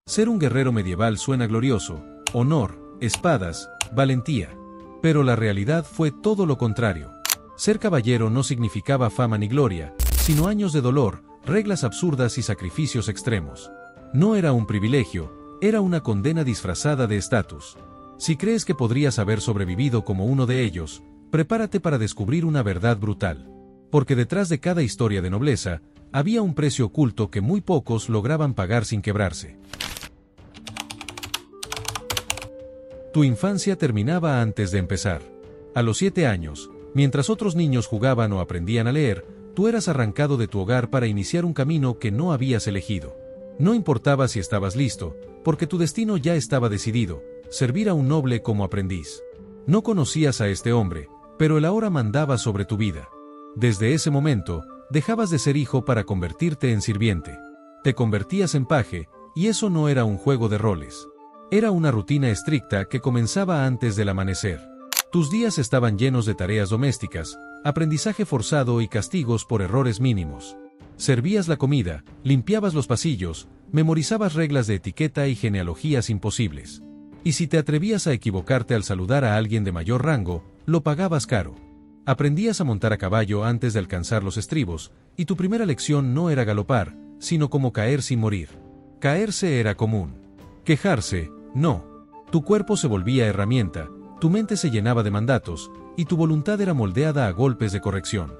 Ser un guerrero medieval suena glorioso, honor, espadas, valentía. Pero la realidad fue todo lo contrario. Ser caballero no significaba fama ni gloria, sino años de dolor, reglas absurdas y sacrificios extremos. No era un privilegio, era una condena disfrazada de estatus. Si crees que podrías haber sobrevivido como uno de ellos, prepárate para descubrir una verdad brutal. Porque detrás de cada historia de nobleza, había un precio oculto que muy pocos lograban pagar sin quebrarse. Tu infancia terminaba antes de empezar. A los 7 años, mientras otros niños jugaban o aprendían a leer, tú eras arrancado de tu hogar para iniciar un camino que no habías elegido. No importaba si estabas listo, porque tu destino ya estaba decidido: servir a un noble como aprendiz. No conocías a este hombre, pero él ahora mandaba sobre tu vida. Desde ese momento, dejabas de ser hijo para convertirte en sirviente. Te convertías en paje, y eso no era un juego de roles. Era una rutina estricta que comenzaba antes del amanecer. Tus días estaban llenos de tareas domésticas, aprendizaje forzado y castigos por errores mínimos. Servías la comida, limpiabas los pasillos, memorizabas reglas de etiqueta y genealogías imposibles. Y si te atrevías a equivocarte al saludar a alguien de mayor rango, lo pagabas caro. Aprendías a montar a caballo antes de alcanzar los estribos, y tu primera lección no era galopar, sino cómo caer sin morir. Caerse era común. Quejarse, no. Tu cuerpo se volvía herramienta, tu mente se llenaba de mandatos, y tu voluntad era moldeada a golpes de corrección.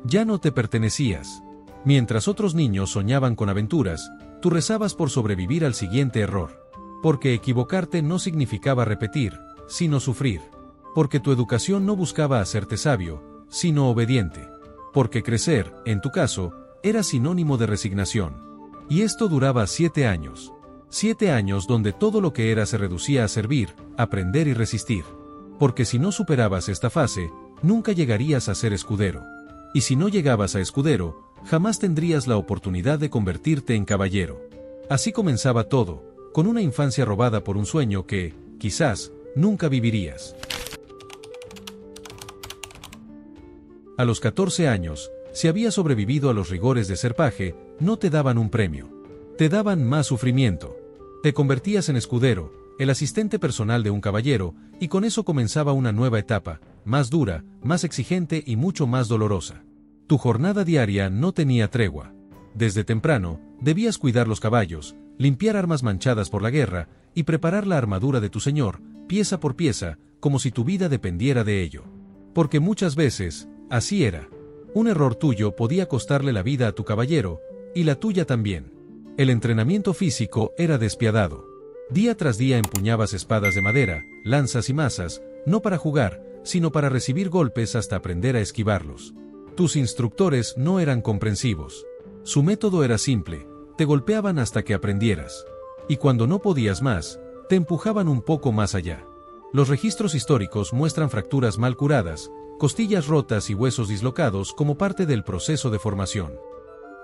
Ya no te pertenecías. Mientras otros niños soñaban con aventuras, tú rezabas por sobrevivir al siguiente error. Porque equivocarte no significaba repetir, sino sufrir. Porque tu educación no buscaba hacerte sabio, sino obediente. Porque crecer, en tu caso, era sinónimo de resignación. Y esto duraba 7 años. 7 años donde todo lo que era se reducía a servir, aprender y resistir. Porque si no superabas esta fase, nunca llegarías a ser escudero. Y si no llegabas a escudero, jamás tendrías la oportunidad de convertirte en caballero. Así comenzaba todo, con una infancia robada por un sueño que, quizás, nunca vivirías. A los 14 años, si habías sobrevivido a los rigores de ser paje, no te daban un premio. Te daban más sufrimiento. Te convertías en escudero, el asistente personal de un caballero, y con eso comenzaba una nueva etapa, más dura, más exigente y mucho más dolorosa. Tu jornada diaria no tenía tregua. Desde temprano, debías cuidar los caballos, limpiar armas manchadas por la guerra, y preparar la armadura de tu señor, pieza por pieza, como si tu vida dependiera de ello. Porque muchas veces, así era. Un error tuyo podía costarle la vida a tu caballero, y la tuya también. El entrenamiento físico era despiadado. Día tras día empuñabas espadas de madera, lanzas y mazas, no para jugar, sino para recibir golpes hasta aprender a esquivarlos. Tus instructores no eran comprensivos. Su método era simple: te golpeaban hasta que aprendieras. Y cuando no podías más, te empujaban un poco más allá. Los registros históricos muestran fracturas mal curadas, costillas rotas y huesos dislocados como parte del proceso de formación.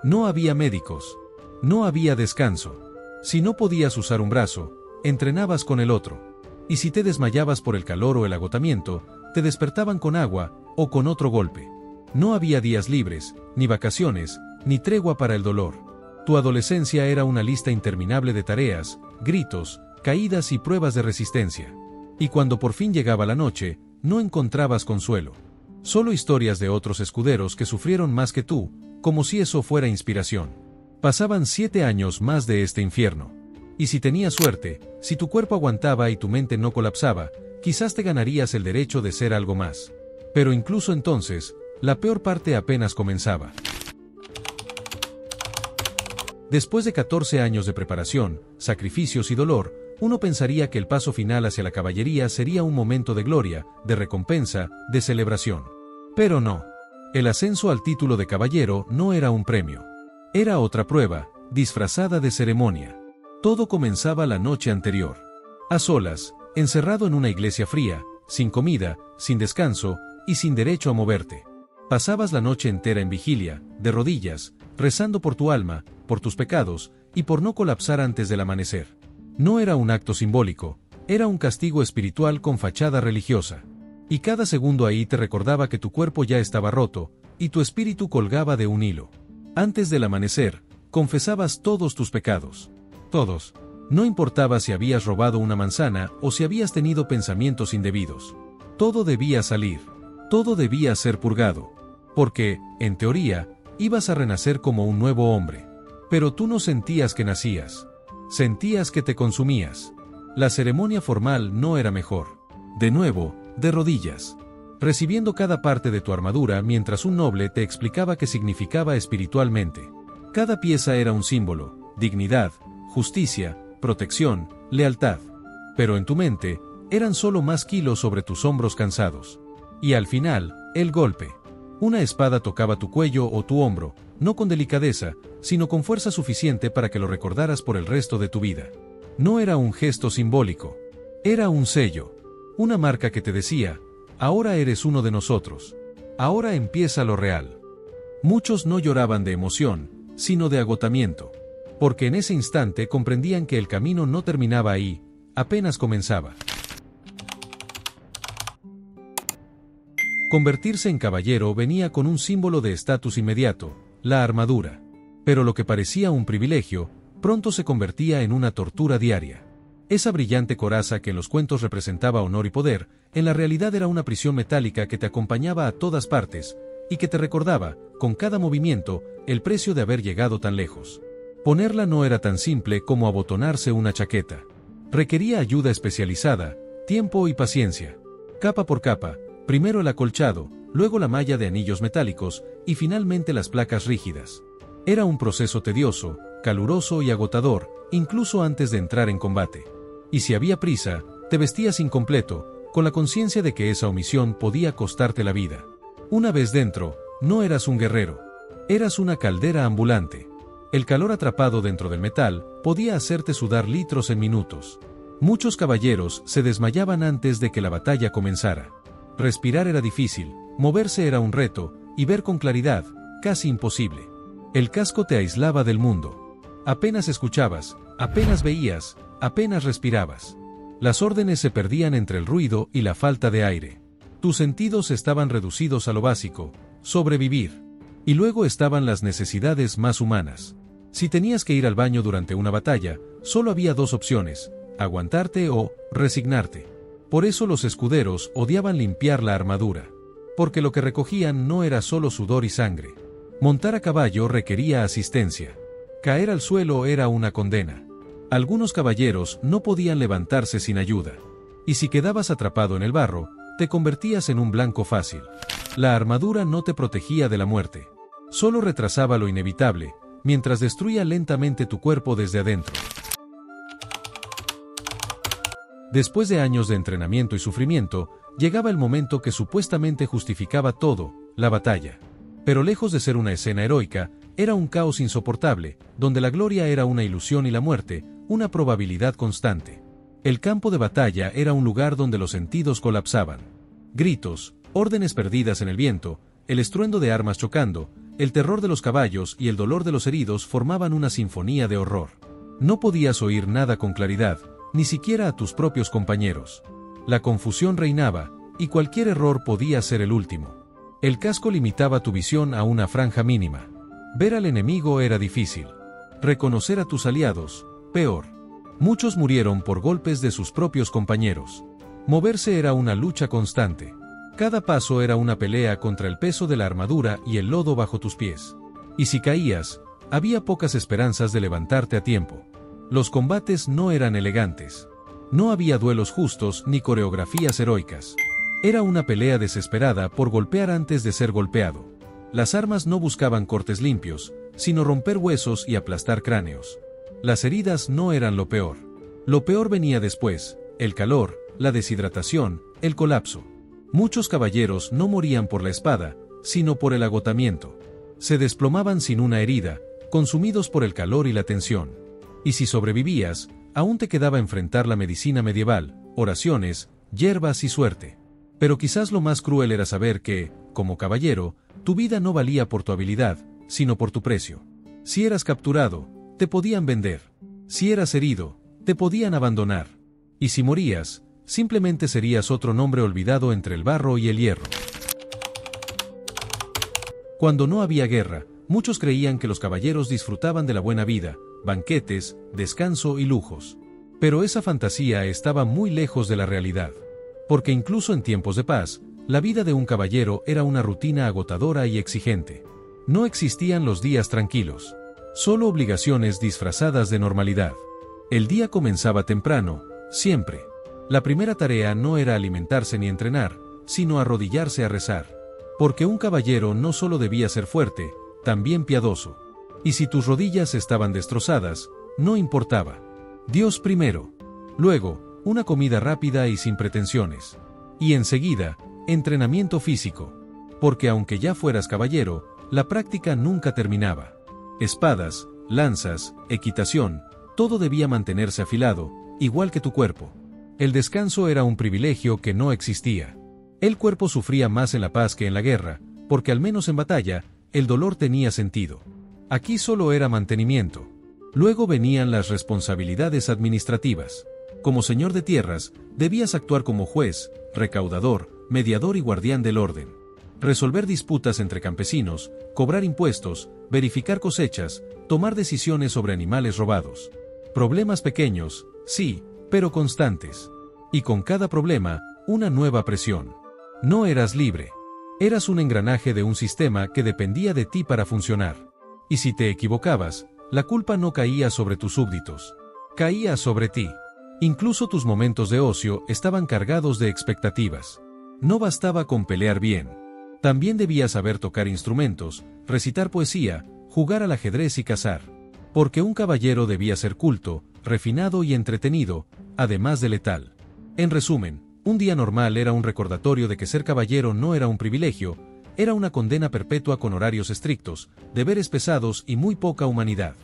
No había médicos. No había descanso. Si no podías usar un brazo, entrenabas con el otro. Y si te desmayabas por el calor o el agotamiento, te despertaban con agua o con otro golpe. No había días libres, ni vacaciones, ni tregua para el dolor. Tu adolescencia era una lista interminable de tareas, gritos, caídas y pruebas de resistencia. Y cuando por fin llegaba la noche, no encontrabas consuelo. Solo historias de otros escuderos que sufrieron más que tú, como si eso fuera inspiración. Pasaban 7 años más de este infierno. Y si tenías suerte, si tu cuerpo aguantaba y tu mente no colapsaba, quizás te ganarías el derecho de ser algo más. Pero incluso entonces, la peor parte apenas comenzaba. Después de 14 años de preparación, sacrificios y dolor, uno pensaría que el paso final hacia la caballería sería un momento de gloria, de recompensa, de celebración. Pero no. El ascenso al título de caballero no era un premio. Era otra prueba, disfrazada de ceremonia. Todo comenzaba la noche anterior. A solas, encerrado en una iglesia fría, sin comida, sin descanso y sin derecho a moverte. Pasabas la noche entera en vigilia, de rodillas, rezando por tu alma, por tus pecados y por no colapsar antes del amanecer. No era un acto simbólico, era un castigo espiritual con fachada religiosa. Y cada segundo ahí te recordaba que tu cuerpo ya estaba roto y tu espíritu colgaba de un hilo. Antes del amanecer, confesabas todos tus pecados. Todos. No importaba si habías robado una manzana o si habías tenido pensamientos indebidos. Todo debía salir. Todo debía ser purgado. Porque, en teoría, ibas a renacer como un nuevo hombre. Pero tú no sentías que nacías. Sentías que te consumías. La ceremonia formal no era mejor. De nuevo, de rodillas, recibiendo cada parte de tu armadura mientras un noble te explicaba qué significaba espiritualmente. Cada pieza era un símbolo: dignidad, justicia, protección, lealtad. Pero en tu mente, eran solo más kilos sobre tus hombros cansados. Y al final, el golpe. Una espada tocaba tu cuello o tu hombro, no con delicadeza, sino con fuerza suficiente para que lo recordaras por el resto de tu vida. No era un gesto simbólico. Era un sello. Una marca que te decía: ahora eres uno de nosotros. Ahora empieza lo real. Muchos no lloraban de emoción, sino de agotamiento. Porque en ese instante comprendían que el camino no terminaba ahí, apenas comenzaba. Convertirse en caballero venía con un símbolo de estatus inmediato: la armadura. Pero lo que parecía un privilegio, pronto se convertía en una tortura diaria. Esa brillante coraza que en los cuentos representaba honor y poder, en la realidad era una prisión metálica que te acompañaba a todas partes, y que te recordaba, con cada movimiento, el precio de haber llegado tan lejos. Ponerla no era tan simple como abotonarse una chaqueta. Requería ayuda especializada, tiempo y paciencia. Capa por capa, primero el acolchado, luego la malla de anillos metálicos, y finalmente las placas rígidas. Era un proceso tedioso, caluroso y agotador, incluso antes de entrar en combate. Y si había prisa, te vestías incompleto, con la conciencia de que esa omisión podía costarte la vida. Una vez dentro, no eras un guerrero. Eras una caldera ambulante. El calor atrapado dentro del metal podía hacerte sudar litros en minutos. Muchos caballeros se desmayaban antes de que la batalla comenzara. Respirar era difícil, moverse era un reto, y ver con claridad, casi imposible. El casco te aislaba del mundo. Apenas escuchabas, apenas veías, apenas respirabas. Las órdenes se perdían entre el ruido y la falta de aire. Tus sentidos estaban reducidos a lo básico: sobrevivir. Y luego estaban las necesidades más humanas. Si tenías que ir al baño durante una batalla, solo había dos opciones: aguantarte o resignarte. Por eso los escuderos odiaban limpiar la armadura. Porque lo que recogían no era solo sudor y sangre. Montar a caballo requería asistencia. Caer al suelo era una condena. Algunos caballeros no podían levantarse sin ayuda. Y si quedabas atrapado en el barro, te convertías en un blanco fácil. La armadura no te protegía de la muerte. Solo retrasaba lo inevitable, mientras destruía lentamente tu cuerpo desde adentro. Después de años de entrenamiento y sufrimiento, llegaba el momento que supuestamente justificaba todo: la batalla. Pero lejos de ser una escena heroica, era un caos insoportable, donde la gloria era una ilusión y la muerte, una probabilidad constante. El campo de batalla era un lugar donde los sentidos colapsaban. Gritos, órdenes perdidas en el viento, el estruendo de armas chocando, el terror de los caballos y el dolor de los heridos formaban una sinfonía de horror. No podías oír nada con claridad, ni siquiera a tus propios compañeros. La confusión reinaba, y cualquier error podía ser el último. El casco limitaba tu visión a una franja mínima. Ver al enemigo era difícil. Reconocer a tus aliados, peor. Muchos murieron por golpes de sus propios compañeros. Moverse era una lucha constante. Cada paso era una pelea contra el peso de la armadura y el lodo bajo tus pies. Y si caías, había pocas esperanzas de levantarte a tiempo. Los combates no eran elegantes. No había duelos justos ni coreografías heroicas. Era una pelea desesperada por golpear antes de ser golpeado. Las armas no buscaban cortes limpios, sino romper huesos y aplastar cráneos. Las heridas no eran lo peor. Lo peor venía después: el calor, la deshidratación, el colapso. Muchos caballeros no morían por la espada, sino por el agotamiento. Se desplomaban sin una herida, consumidos por el calor y la tensión. Y si sobrevivías, aún te quedaba enfrentar la medicina medieval, oraciones, hierbas y suerte. Pero quizás lo más cruel era saber que, como caballero, tu vida no valía por tu habilidad, sino por tu precio. Si eras capturado, te podían vender. Si eras herido, te podían abandonar. Y si morías, simplemente serías otro nombre olvidado entre el barro y el hierro. Cuando no había guerra, muchos creían que los caballeros disfrutaban de la buena vida, banquetes, descanso y lujos. Pero esa fantasía estaba muy lejos de la realidad. Porque incluso en tiempos de paz, la vida de un caballero era una rutina agotadora y exigente. No existían los días tranquilos. Solo obligaciones disfrazadas de normalidad. El día comenzaba temprano, siempre. La primera tarea no era alimentarse ni entrenar, sino arrodillarse a rezar. Porque un caballero no solo debía ser fuerte, también piadoso. Y si tus rodillas estaban destrozadas, no importaba. Dios primero. Luego, una comida rápida y sin pretensiones. Y enseguida, entrenamiento físico. Porque aunque ya fueras caballero, la práctica nunca terminaba. Espadas, lanzas, equitación, todo debía mantenerse afilado, igual que tu cuerpo. El descanso era un privilegio que no existía. El cuerpo sufría más en la paz que en la guerra, porque al menos en batalla, el dolor tenía sentido. Aquí solo era mantenimiento. Luego venían las responsabilidades administrativas. Como señor de tierras, debías actuar como juez, recaudador, mediador y guardián del orden. Resolver disputas entre campesinos, cobrar impuestos, verificar cosechas, tomar decisiones sobre animales robados. Problemas pequeños, sí, pero constantes. Y con cada problema, una nueva presión. No eras libre. Eras un engranaje de un sistema que dependía de ti para funcionar. Y si te equivocabas, la culpa no caía sobre tus súbditos. Caía sobre ti. Incluso tus momentos de ocio estaban cargados de expectativas. No bastaba con pelear bien. También debías saber tocar instrumentos, recitar poesía, jugar al ajedrez y cazar. Porque un caballero debía ser culto, refinado y entretenido, además de letal. En resumen, un día normal era un recordatorio de que ser caballero no era un privilegio, era una condena perpetua con horarios estrictos, deberes pesados y muy poca humanidad.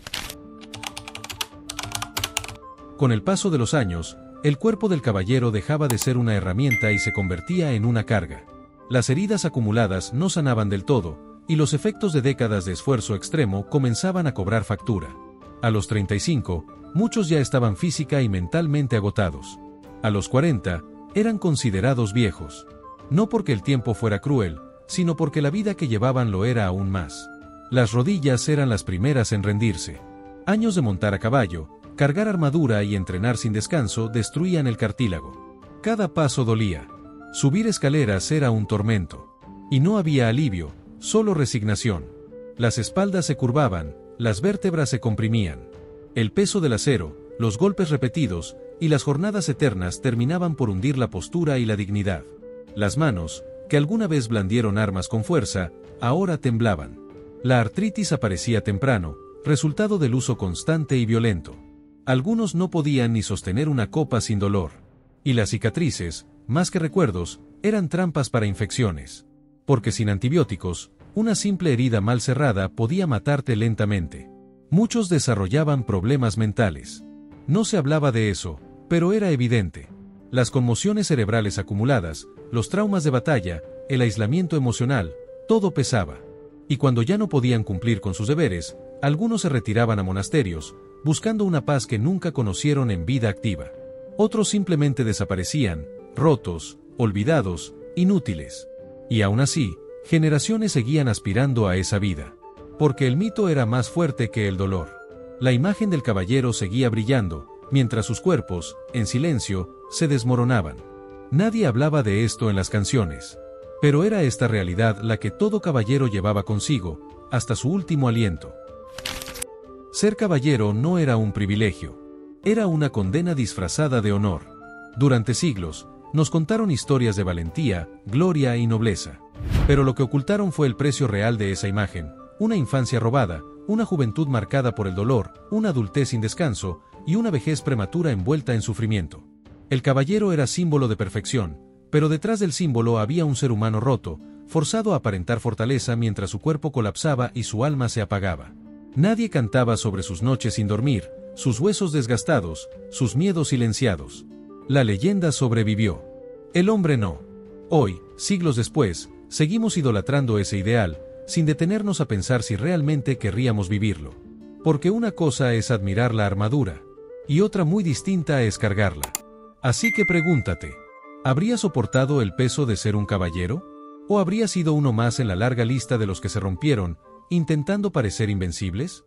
Con el paso de los años, el cuerpo del caballero dejaba de ser una herramienta y se convertía en una carga. Las heridas acumuladas no sanaban del todo, y los efectos de décadas de esfuerzo extremo comenzaban a cobrar factura. A los 35, muchos ya estaban física y mentalmente agotados. A los 40, eran considerados viejos. No porque el tiempo fuera cruel, sino porque la vida que llevaban lo era aún más. Las rodillas eran las primeras en rendirse. Años de montar a caballo, cargar armadura y entrenar sin descanso destruían el cartílago. Cada paso dolía. Subir escaleras era un tormento. Y no había alivio, solo resignación. Las espaldas se curvaban, las vértebras se comprimían. El peso del acero, los golpes repetidos, y las jornadas eternas terminaban por hundir la postura y la dignidad. Las manos, que alguna vez blandieron armas con fuerza, ahora temblaban. La artritis aparecía temprano, resultado del uso constante y violento. Algunos no podían ni sostener una copa sin dolor. Y las cicatrices, más que recuerdos, eran trampas para infecciones. Porque sin antibióticos, una simple herida mal cerrada podía matarte lentamente. Muchos desarrollaban problemas mentales. No se hablaba de eso, pero era evidente. Las conmociones cerebrales acumuladas, los traumas de batalla, el aislamiento emocional, todo pesaba. Y cuando ya no podían cumplir con sus deberes, algunos se retiraban a monasterios, buscando una paz que nunca conocieron en vida activa. Otros simplemente desaparecían, rotos, olvidados, inútiles. Y aún así, generaciones seguían aspirando a esa vida. Porque el mito era más fuerte que el dolor. La imagen del caballero seguía brillando, mientras sus cuerpos, en silencio, se desmoronaban. Nadie hablaba de esto en las canciones. Pero era esta realidad la que todo caballero llevaba consigo, hasta su último aliento. Ser caballero no era un privilegio. Era una condena disfrazada de honor. Durante siglos, nos contaron historias de valentía, gloria y nobleza. Pero lo que ocultaron fue el precio real de esa imagen: una infancia robada, una juventud marcada por el dolor, una adultez sin descanso, y una vejez prematura envuelta en sufrimiento. El caballero era símbolo de perfección, pero detrás del símbolo había un ser humano roto, forzado a aparentar fortaleza mientras su cuerpo colapsaba y su alma se apagaba. Nadie cantaba sobre sus noches sin dormir, sus huesos desgastados, sus miedos silenciados. La leyenda sobrevivió. El hombre no. Hoy, siglos después, seguimos idolatrando ese ideal, sin detenernos a pensar si realmente querríamos vivirlo. Porque una cosa es admirar la armadura, y otra muy distinta es cargarla. Así que pregúntate, ¿habría soportado el peso de ser un caballero? ¿O habría sido uno más en la larga lista de los que se rompieron, intentando parecer invencibles?